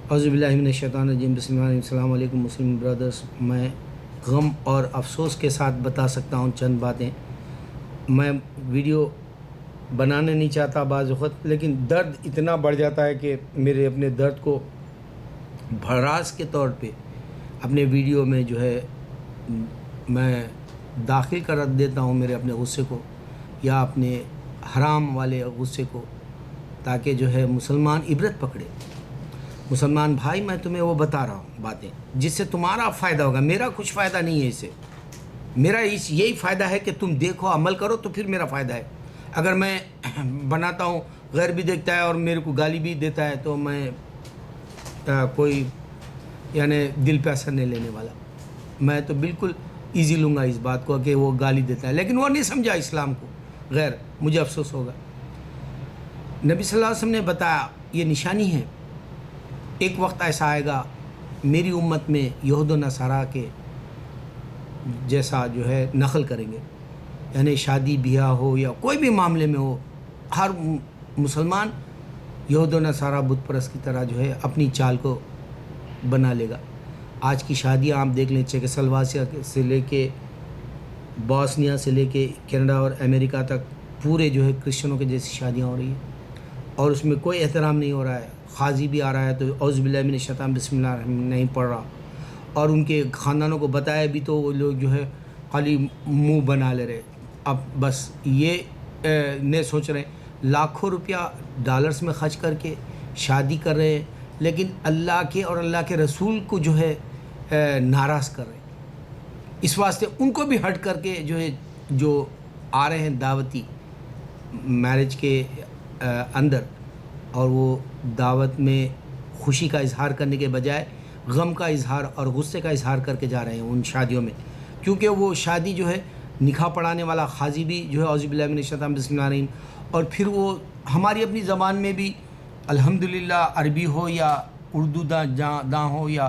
اعوذ باللہ من الشیطان الرجیم، بسم اللہ السلام علیکم مسلم برادرز۔ میں غم اور افسوس کے ساتھ بتا سکتا ہوں چند باتیں۔ میں ویڈیو بنانا نہیں چاہتا بعض وقت، لیکن درد اتنا بڑھ جاتا ہے کہ میرے اپنے درد کو بھراس کے طور پہ اپنے ویڈیو میں جو ہے میں داخل کر دیتا ہوں میرے اپنے غصے کو یا اپنے حرام والے غصے کو، تاکہ جو ہے مسلمان عبرت پکڑے۔ مسلمان بھائی، میں تمہیں وہ بتا رہا ہوں باتیں جس سے تمہارا فائدہ ہوگا، میرا کچھ فائدہ نہیں ہے اس سے۔ میرا یہی فائدہ ہے کہ تم دیکھو، عمل کرو، تو پھر میرا فائدہ ہے۔ اگر میں بناتا ہوں، غیر بھی دیکھتا ہے اور میرے کو گالی بھی دیتا ہے، تو میں کوئی یعنی دل پہ اثر نہیں لینے والا۔ میں تو بالکل ایزی لوں گا اس بات کو کہ وہ گالی دیتا ہے، لیکن وہ نہیں سمجھا اسلام کو، غیر مجھے افسوس ہوگا۔ نبی صلی اللہ علیہ وسلم نے بتایا، یہ نشانی ہے، ایک وقت ایسا آئے گا میری امت میں یہود و نصارہ کے جیسا جو ہے نقل کریں گے، یعنی شادی بیاہ ہو یا کوئی بھی معاملے میں ہو، ہر مسلمان یہود و نصارہ بت پرست کی طرح جو ہے اپنی چال کو بنا لے گا۔ آج کی شادیاں آپ دیکھ لیں، چیکوسلوواکیہ سے لے کے بوسنیا سے لے کے کینیڈا اور امریکہ تک پورے جو ہے کرسچنوں کے جیسی شادیاں ہو رہی ہیں، اور اس میں کوئی احترام نہیں ہو رہا ہے۔ قاضی بھی آ رہا ہے تو اعوذ باللہ من الشیطان بسم اللہ الرحمن الرحیم نہیں پڑھ رہا، اور ان کے خاندانوں کو بتایا بھی تو وہ لوگ جو ہے خالی منہ بنا لے رہے۔ اب بس یہ نہیں سوچ رہے، لاکھوں روپیہ ڈالرز میں خرچ کر کے شادی کر رہے ہیں، لیکن اللہ کے اور اللہ کے رسول کو جو ہے ناراض کر رہے ہیں۔ اس واسطے ان کو بھی ہٹ کر کے جو ہے جو آ رہے ہیں دعوتی میرج کے اندر، اور وہ دعوت میں خوشی کا اظہار کرنے کے بجائے غم کا اظہار اور غصے کا اظہار کر کے جا رہے ہیں ان شادیوں میں، کیونکہ وہ شادی جو ہے نکاح پڑھانے والا قاضی بھی جو ہے اعوذ باللہ من الشیطان بسم اللہ الرحمن الرحیم، اور پھر وہ ہماری اپنی زبان میں بھی الحمدللہ عربی ہو یا اردو داں ہو یا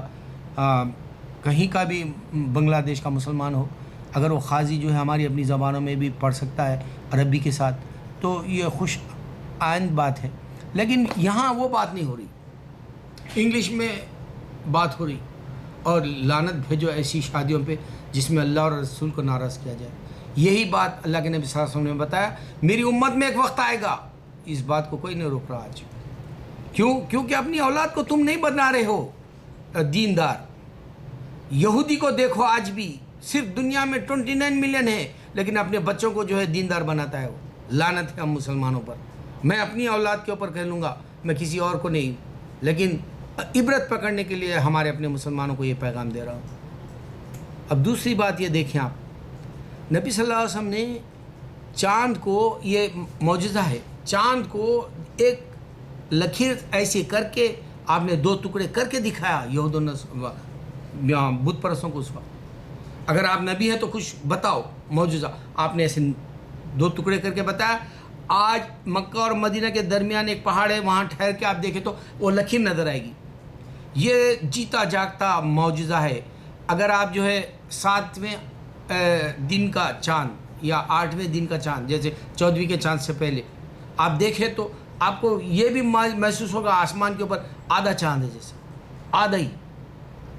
کہیں کا بھی بنگلہ دیش کا مسلمان ہو، اگر وہ قاضی جو ہے ہماری اپنی زبانوں میں بھی پڑھ سکتا ہے عربی کے ساتھ، تو یہ خوش آئند بات ہے۔ لیکن یہاں وہ بات نہیں ہو رہی، انگلش میں بات ہو رہی، اور لعنت بھیجو ایسی شادیوں پہ جس میں اللہ اور رسول کو ناراض کیا جائے۔ یہی بات اللہ کے نبی صلی اللہ علیہ وسلم نے بتایا، میری امت میں ایک وقت آئے گا، اس بات کو کوئی نہیں روک رہا آج۔ کیونکہ اپنی اولاد کو تم نہیں بنا رہے ہو دیندار۔ یہودی کو دیکھو، آج بھی صرف دنیا میں 29 ملین ہے، لیکن اپنے بچوں کو جو ہے دیندار بناتا ہے وہ۔ لعنت ہے ہم مسلمانوں پر۔ میں اپنی اولاد کے اوپر کہہ لوں گا، میں کسی اور کو نہیں، لیکن عبرت پکڑنے کے لیے ہمارے اپنے مسلمانوں کو یہ پیغام دے رہا ہوں۔ اب دوسری بات یہ دیکھیں آپ، نبی صلی اللہ علیہ وسلم نے چاند کو، یہ معجزہ ہے، چاند کو ایک لکیر ایسے کر کے آپ نے 2 ٹکڑے کر کے دکھایا یہود و بت پرستوں کو اس وقت۔ اگر آپ نبی ہیں تو کچھ بتاؤ معجزہ، آپ نے ایسے 2 ٹکڑے کر کے بتایا۔ آج مکہ اور مدینہ کے درمیان ایک پہاڑ ہے، وہاں ٹھہر کے آپ دیکھیں تو وہ لکیر نظر آئے گی۔ یہ جیتا جاگتا معجزہ ہے۔ اگر آپ جو ہے 7ویں دن کا چاند یا 8ویں دن کا چاند، جیسے 14ویں کے چاند سے پہلے آپ دیکھیں تو آپ کو یہ بھی محسوس ہوگا آسمان کے اوپر آدھا چاند ہے، جیسے آدھا ہی۔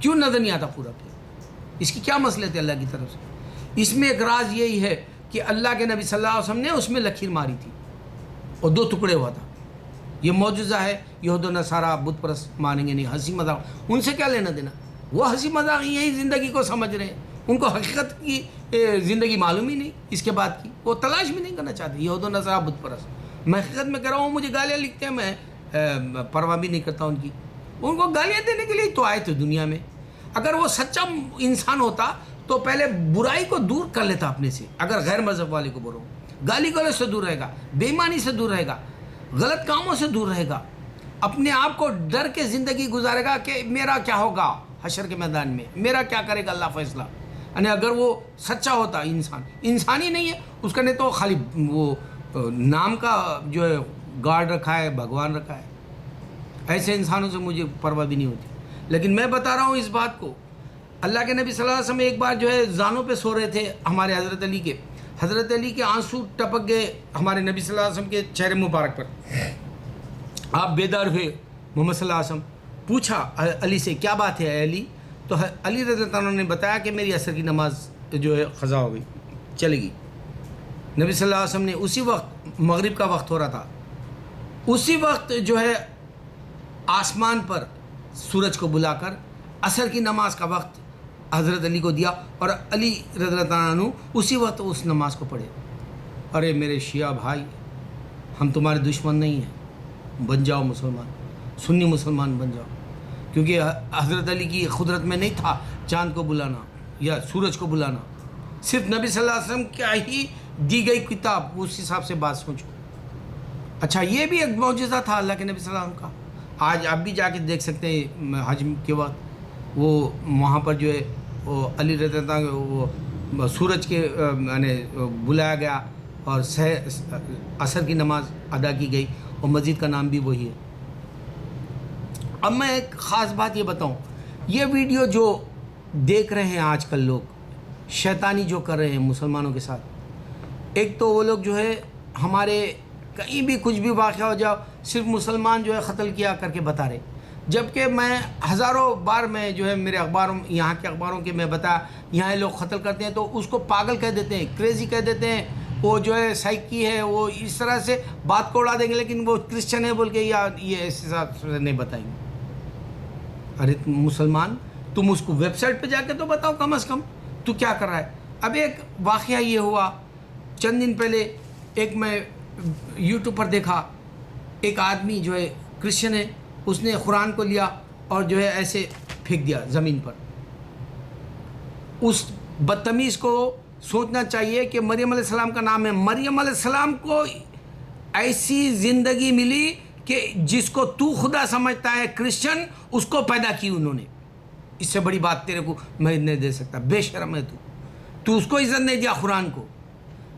کیوں نظر نہیں آتا پورا پھر؟ اس کی کیا مسئلہ تھے اللہ کی طرف سے؟ اس میں ایک راز یہی ہے کہ اللہ کے نبی صلی اللہ علیہ وسلم نے اس میں لکیر ماری تھی اور 2 ٹکڑے ہوا تھا۔ یہ معجزہ ہے، یہود و نصارہ بت پرست مانیں گے نہیں، ہنسی مذاق، ان سے کیا لینا دینا؟ وہ ہنسی مذاق یہی زندگی کو سمجھ رہے ہیں، ان کو حقیقت کی زندگی معلوم ہی نہیں، اس کے بعد کی وہ تلاش بھی نہیں کرنا چاہتے یہود و نصارہ بت پرست۔ میں حقیقت میں کہہ رہا ہوں، مجھے گالیاں لکھتے ہیں، میں پرواہ بھی نہیں کرتا ان کی۔ ان کو گالیاں دینے کے لیے تو آئے تھے دنیا میں۔ اگر وہ سچا انسان ہوتا تو پہلے برائی کو دور کر لیتا اپنے سے۔ اگر غیر مذہب والے کو بولو، گالی گلوچ سے دور رہے گا، بے ایمانی سے دور رہے گا، غلط کاموں سے دور رہے گا، اپنے آپ کو ڈر کے زندگی گزارے گا کہ میرا کیا ہوگا حشر کے میدان میں، میرا کیا کرے گا اللہ فیصلہ۔ یعنی اگر وہ سچا ہوتا انسان ہی نہیں ہے، اس کا نے تو خالی وہ نام کا جو ہے گاڈ رکھا ہے، بھگوان رکھا ہے۔ ایسے انسانوں سے مجھے پرواہ بھی نہیں ہوتی۔ لیکن میں بتا رہا ہوں اس بات کو، اللہ کے نبی صلی اللہ علیہ وسلم ایک بار جو ہے زانوں پہ سو رہے تھے ہمارے حضرت علی کے آنسو ٹپک گئے ہمارے نبی صلی اللہ علیہ وسلم کے چہرے مبارک پر۔ آپ بیدار ہوئے، محمد صلی اللہ علیہ وسلم پوچھا علی سے کیا بات ہے علی، تو علی رضی اللہ عنہ نے بتایا کہ میری عصر کی نماز جو ہے قضا ہو گئی، چلے گی۔ نبی صلی اللہ علیہ وسلم نے اسی وقت، مغرب کا وقت ہو رہا تھا، اسی وقت جو ہے آسمان پر سورج کو بلا کر عصر کی نماز کا وقت حضرت علی کو دیا، اور علی رضی اللہ عنہ اسی وقت اس نماز کو پڑھے۔ ارے میرے شیعہ بھائی، ہم تمہارے دشمن نہیں ہیں، بن جاؤ مسلمان، سنی مسلمان بن جاؤ، کیونکہ حضرت علی کی قدرت میں نہیں تھا چاند کو بلانا یا سورج کو بلانا، صرف نبی صلی اللہ علیہ وسلم کیا ہی دی گئی کتاب، اس حساب سے بات سوچو۔ اچھا، یہ بھی ایک معجزہ تھا اللہ کے نبی صلی اللہ علیہ وسلم کا۔ آج آپ بھی جا کے دیکھ سکتے ہیں حج کے وقت، وہ وہاں پر جو ہے وہ علی رضی اللہ عنہ وہ سورج کے یعنی بلایا گیا اور عصر کی نماز ادا کی گئی، اور مسجد کا نام بھی وہی ہے۔ اب میں ایک خاص بات یہ بتاؤں، یہ ویڈیو جو دیکھ رہے ہیں آج کل لوگ، شیطانی جو کر رہے ہیں مسلمانوں کے ساتھ، ایک تو وہ لوگ جو ہے ہمارے کہیں بھی کچھ بھی واقعہ ہو جاؤ صرف مسلمان جو ہے قتل کیا کر کے بتا رہے، جبکہ میں ہزاروں بار میں جو ہے میرے اخباروں، یہاں کے اخباروں کے میں بتا، یہاں لوگ قتل کرتے ہیں تو اس کو پاگل کہہ دیتے ہیں، کریزی کہہ دیتے ہیں، وہ جو ہے سائیکی ہے، وہ اس طرح سے بات کو اڑا دیں گے، لیکن وہ کرسچن ہے بول کے یا یہ اس حساب سے نہیں بتائیں گے۔ ارے مسلمان، تم اس کو ویب سائٹ پہ جا کے تو بتاؤ کم از کم تو کیا کر رہا ہے۔ اب ایک واقعہ یہ ہوا چند دن پہلے، ایک میں یوٹیوب پر دیکھا، ایک آدمی جو ہے کرسچن ہے، اس نے قرآن کو لیا اور جو ہے ایسے پھینک دیا زمین پر۔ اس بدتمیز کو سوچنا چاہیے کہ مریم علیہ السلام کا نام ہے، مریم علیہ السلام کو ایسی زندگی ملی کہ جس کو تو خدا سمجھتا ہے کرسچن، اس کو پیدا کی انہوں نے۔ اس سے بڑی بات تیرے کو میں نہیں دے سکتا، بے شرم ہے تو اس کو عزت نہیں دیا قرآن کو،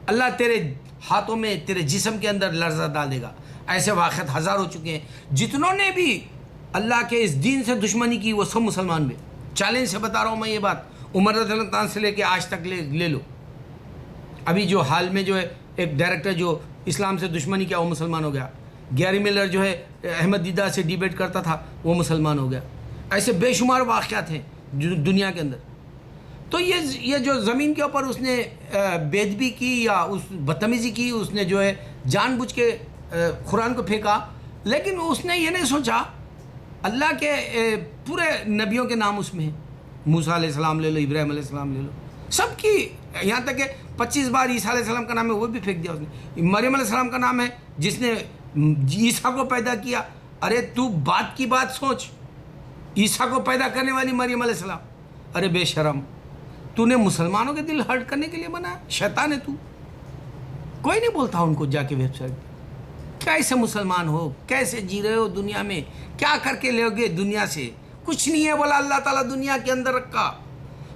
اللہ تیرے ہاتھوں میں، تیرے جسم کے اندر لرزہ ڈال دے گا۔ ایسے واقعات ہزار ہو چکے ہیں، جتنوں نے بھی اللہ کے اس دین سے دشمنی کی وہ سب مسلمان بھی۔ چیلنج سے بتا رہا ہوں میں یہ بات، عمر رضی اللہ عنہ سے لے کے آج تک لے لو، ابھی جو حال میں جو ہے ایک ڈائریکٹر جو اسلام سے دشمنی کیا وہ مسلمان ہو گیا، گیری ملر جو ہے احمد دیدہ سے ڈیبیٹ کرتا تھا وہ مسلمان ہو گیا۔ ایسے بے شمار واقعات ہیں دنیا کے اندر۔ تو یہ جو زمین کے اوپر اس نے بے ادبی کی یا اس بدتمیزی کی، اس نے جو ہے جان بوجھ کے قرآن کو پھینکا، لیکن اس نے یہ نہیں سوچا اللہ کے پورے نبیوں کے نام اس میں ہیں، موسیٰ علیہ السلام لے لو، ابراہیم علیہ السلام لے لو، سب کی، یہاں تک کہ 25 بار عیسیٰ علیہ السلام کا نام ہے وہ بھی پھینک دیا اس نے۔ مریم علیہ السلام کا نام ہے جس نے عیسیٰ کو پیدا کیا۔ ارے تو بات کی بات سوچ، عیسیٰ کو پیدا کرنے والی مریم علیہ السلام، ارے بے شرم، تو نے مسلمانوں کے دل ہرٹ کرنے کے لیے بنایا، شیطان ہے تو۔ کوئی نہیں بولتا ان کو جا کے ویب سائٹ، کیسے مسلمان ہو، کیسے جی رہے ہو دنیا میں، کیا کر کے لے گے دنیا سے؟ کچھ نہیں ہے بولا اللہ تعالیٰ دنیا کے اندر رکھا،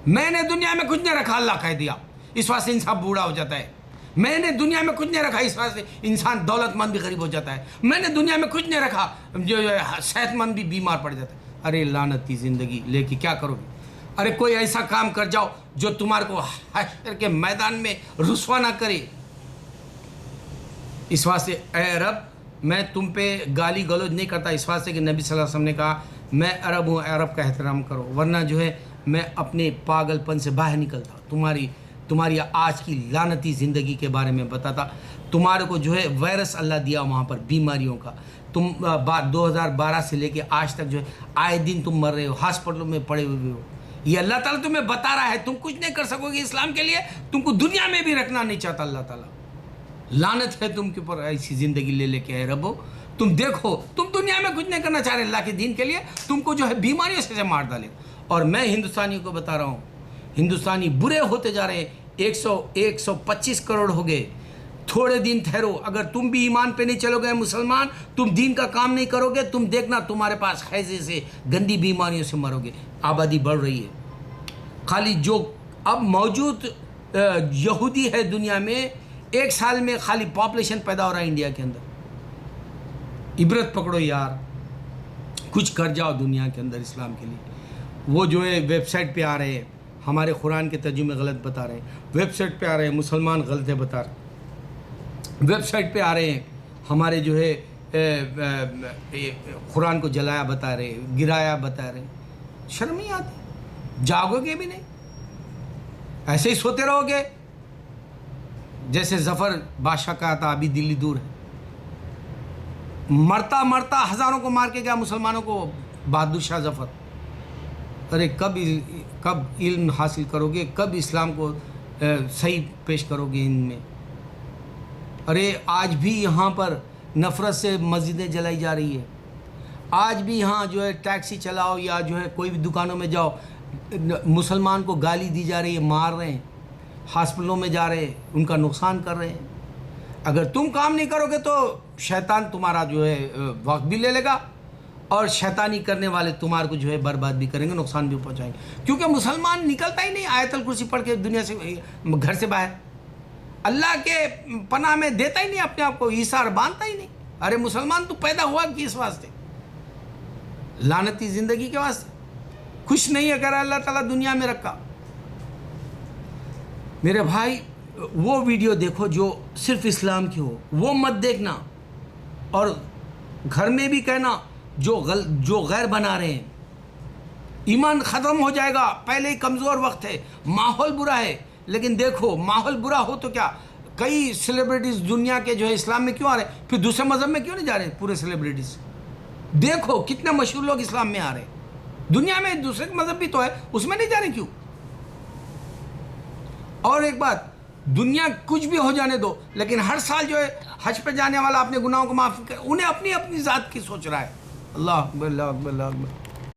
میں نے دنیا میں کچھ نہیں رکھا، اللہ کہہ دیا، اس واسطے انسان بوڑھا ہو جاتا ہے۔ میں نے دنیا میں کچھ نہیں رکھا، اس واسطے انسان دولت مند بھی غریب ہو جاتا ہے۔ میں نے دنیا میں کچھ نہیں رکھا، جو صحت مند بھی بیمار پڑ جاتا ہے۔ ارے لعنتی زندگی لے کے کیا کرو گے؟ ارے کوئی ایسا کام کر جاؤ جو تمہارے کو حشر کے میدان میں رسوا نہ کرے۔ اس واسطے اے رب، میں تم پہ گالی گلوچ نہیں کرتا، اس واسطے کہ نبی صلی اللہ علیہ وسلم نے کہا میں عرب ہوں، عرب کا احترام کرو، ورنہ جو ہے میں اپنے پاگل پن سے باہر نکلتا، تمہاری آج کی لعنتی زندگی کے بارے میں بتاتا۔ تمہارے کو جو ہے وائرس اللہ دیا وہاں پر بیماریوں کا، تم 2012 سے لے کے آج تک جو ہے آئے دن تم مر رہے ہو، ہاسپٹلوں میں پڑے ہوئے ہو۔ یہ اللہ تعالیٰ تمہیں بتا رہا ہے، تم کچھ نہیں کر سکو گے اسلام کے لیے، تم کو دنیا میں بھی رکھنا نہیں چاہتا اللہ تعالیٰ۔ لعنت ہے تم کے اوپر ایسی زندگی لے کے اے ربو، تم دیکھو تم دنیا میں کچھ نہیں کرنا چاہ رہے اللہ کے دین کے لیے، تم کو جو ہے بیماریوں سے مار ڈالے۔ اور میں ہندوستانیوں کو بتا رہا ہوں، ہندوستانی برے ہوتے جا رہے ہیں، 125 کروڑ ہو گئے۔ تھوڑے دن ٹھہرو، اگر تم بھی ایمان پہ نہیں چلو گے مسلمان، تم دین کا کام نہیں کرو گے، تم دیکھنا تمہارے پاس خیزے سے گندی بیماریوں سے مرو گے۔ آبادی بڑھ رہی ہے، خالی جو اب موجود یہودی ہے دنیا میں، 1 سال میں خالی پاپولیشن پیدا ہو رہا ہے انڈیا کے اندر۔ عبرت پکڑو یار، کچھ کر جاؤ دنیا کے اندر اسلام کے لیے۔ وہ جو ہے ویب سائٹ پہ آ رہے ہیں، ہمارے قرآن کے ترجمے غلط بتا رہے ہیں، ویب سائٹ پہ آ رہے ہیں مسلمان غلطیں بتا رہے ہیں، ویب سائٹ پہ آ رہے ہیں ہمارے جو ہے قرآن کو جلایا بتا رہے، گرایا بتا رہے، شرم نہیں آتی؟ جاگو گے بھی نہیں، ایسے ہی سوتے رہو گے؟ جیسے ظفر بادشاہ کہا تھا ابھی دلی دور ہے، مرتا مرتا ہزاروں کو مار کے گیا مسلمانوں کو بہادر شاہ ظفر. ارے کب علم حاصل کرو گے، کب اسلام کو صحیح پیش کرو گے ان میں؟ ارے آج بھی یہاں پر نفرت سے مسجدیں جلائی جا رہی ہے، آج بھی یہاں جو ہے ٹیکسی چلاؤ یا جو ہے کوئی بھی دکانوں میں جاؤ مسلمان کو گالی دی جا رہی ہے، مار رہے ہیں، ہاسپٹلوں میں جا رہے ہیں، ان کا نقصان کر رہے ہیں. اگر تم کام نہیں کرو گے تو شیطان تمہارا جو ہے وقت بھی لے لے گا، اور شیطانی کرنے والے تمہارے کو جو ہے برباد بھی کریں گے، نقصان بھی پہنچائیں گے. کیونکہ مسلمان نکلتا ہی نہیں آیت الکرسی پڑھ کے دنیا سے، گھر سے باہر اللہ کے پناہ میں دیتا ہی نہیں اپنے آپ کو، ایثار باندھتا ہی نہیں. ارے مسلمان تو پیدا ہوا کس واسطے؟ لعنتی زندگی کے واسطے. خوش نہیں ہے کہ اللہ تعالیٰ دنیا میں رکھا. میرے بھائی وہ ویڈیو دیکھو جو صرف اسلام کی ہو، وہ مت دیکھنا. اور گھر میں بھی کہنا جو غیر بنا رہے ہیں، ایمان ختم ہو جائے گا. پہلے ہی کمزور وقت ہے، ماحول برا ہے. لیکن دیکھو ماحول برا ہو تو کیا، کئی سیلیبریٹیز دنیا کے جو ہے اسلام میں کیوں آ رہے ہیں، پھر دوسرے مذہب میں کیوں نہیں جا رہے پورے سیلیبریٹیز؟ دیکھو کتنے مشہور لوگ اسلام میں آ رہے ہیں، دنیا میں دوسرے مذہب بھی تو ہے، اس میں نہیں جا رہے کیوں؟ اور ایک بات، دنیا کچھ بھی ہو جانے دو، لیکن ہر سال جو ہے حج پہ جانے والا اپنے گناہوں کو معاف کر، انہیں اپنی ذات کی سوچ رہا ہے. اللہ اکبر، اللہ اکبر، اللہ اکبر.